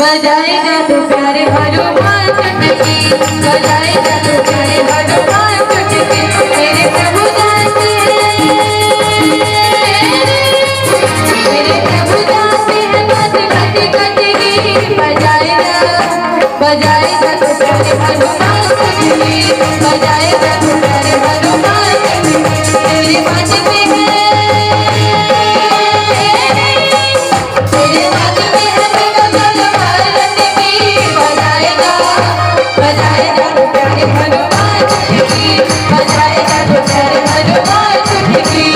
बजाए जा तो प्यारे हनुमान चुटकी, बजाए जा तो प्यारे हनुमान चुटकी, मेरे प्रभु जानते हैं, मेरे प्रभु जानते हैं बात घट घटगी। बजाए जा तो प्यारे हनुमान चुटकी, बजाए जा तो प्यारे हनुमान चुटकी, तेरी बात में है, तेरे बात में है मेरा बलवान लटकी। बजाए जा तो प्यारे हनुमान चुटकी, बजाए जा तो प्यारे हनुमान चुटकी।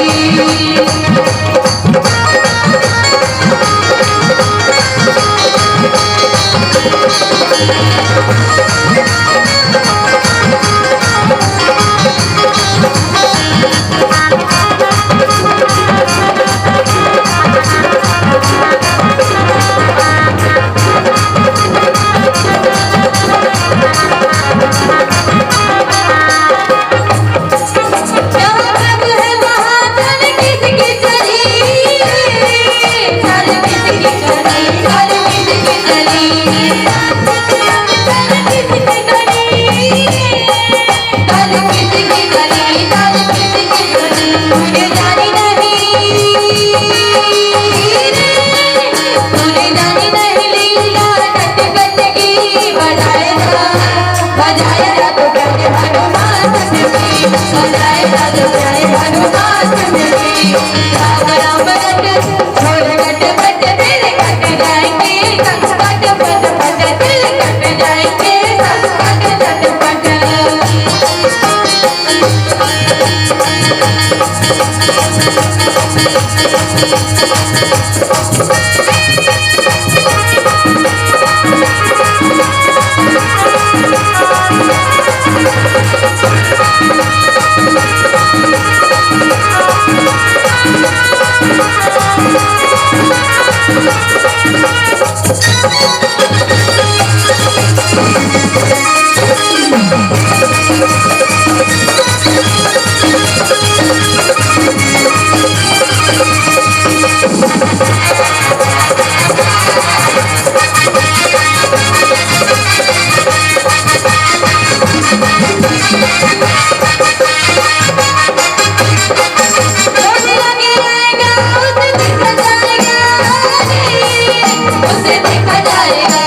उसे देखा जाएगा,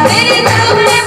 मेरे सामने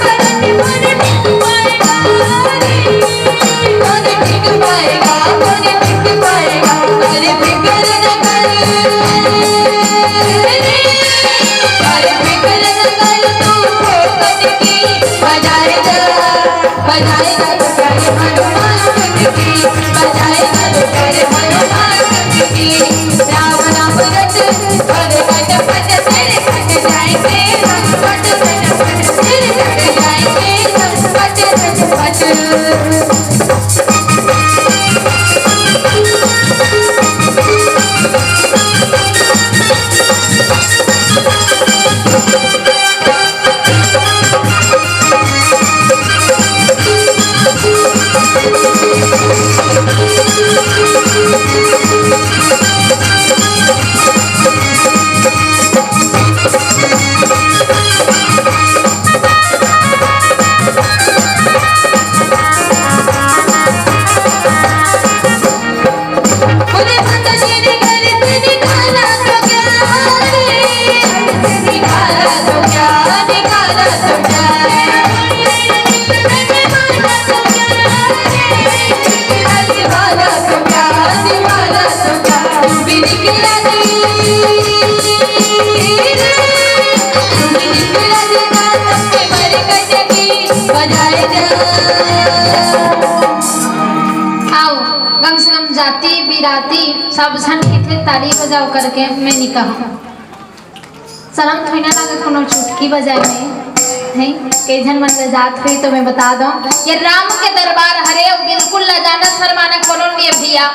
जाति बिराती सब झन थे ताली बजाओ करके मैं निकाह शर्म थोड़ी ना लगे कोनो चुटकी बजाए में है कई जन मन जात हुई तो मैं बता दूं ये राम के दरबार हरे बिल्कुल न जाना शर्माना कोनो नहीं भैया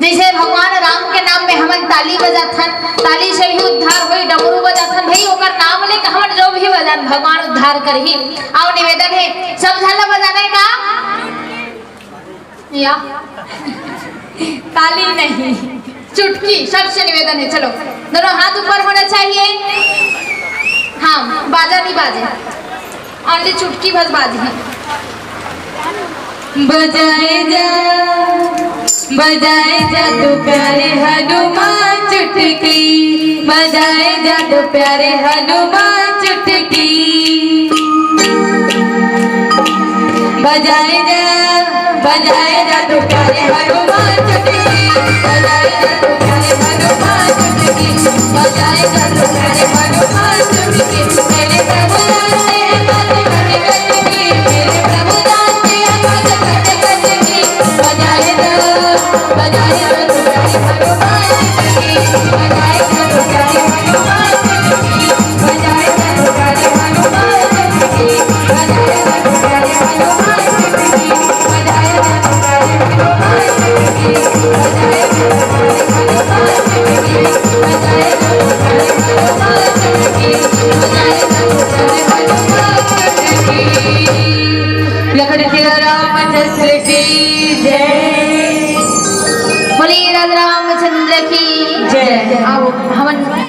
जैसे भगवान राम के नाम में हमन ताली बजाथन ताली से भी उद्धार होई डमरू बजाथन भाई ओकर नाम ले हमन जो भी बजान भगवान उद्धार करही आओ निवेदन है सब झला बजाने का या ताली नहीं चुटकी सबसे निवेदन है चलो दोनों हाथ ऊपर होना चाहिए हाँ बाजा नहीं बाजे ओनली चुटकी बस बाजी है बजाए जा तो प्यारे हनुमान चुटकी बजाए जा तो प्यारे हनुमान चुटकी बजाए जा तो प्यारे हनुमान चुटकी बजाए जा तो प्यारे हनुमान चुटकी बजाए जा तो प्यारे हनुमान चुटकी मेरे प्रभु जानते हैं बात करने की मेरे प्रभु जानते हैं बात करने की बजाए जा तो प्यारे हनुमान चुटकी बजाए जा तो प्यारे हनुमान चुटकी बजाए जा तो प्यारे हनुमान चुटकी बजाए जा तो प्यारे हनुमान चुटकी बजाए जा तो प्यारे हनुमान चुटकी बजाए जा तो प्यारे हनुमान चुटकी बजाए जा तो प्यारे हनुमान चुटकी बजाए जा तो प्यारे हनुमान चुटकी लखन सिया रामचंद्र की जय बोलिए राजा रामचंद्र की जय आओ हमन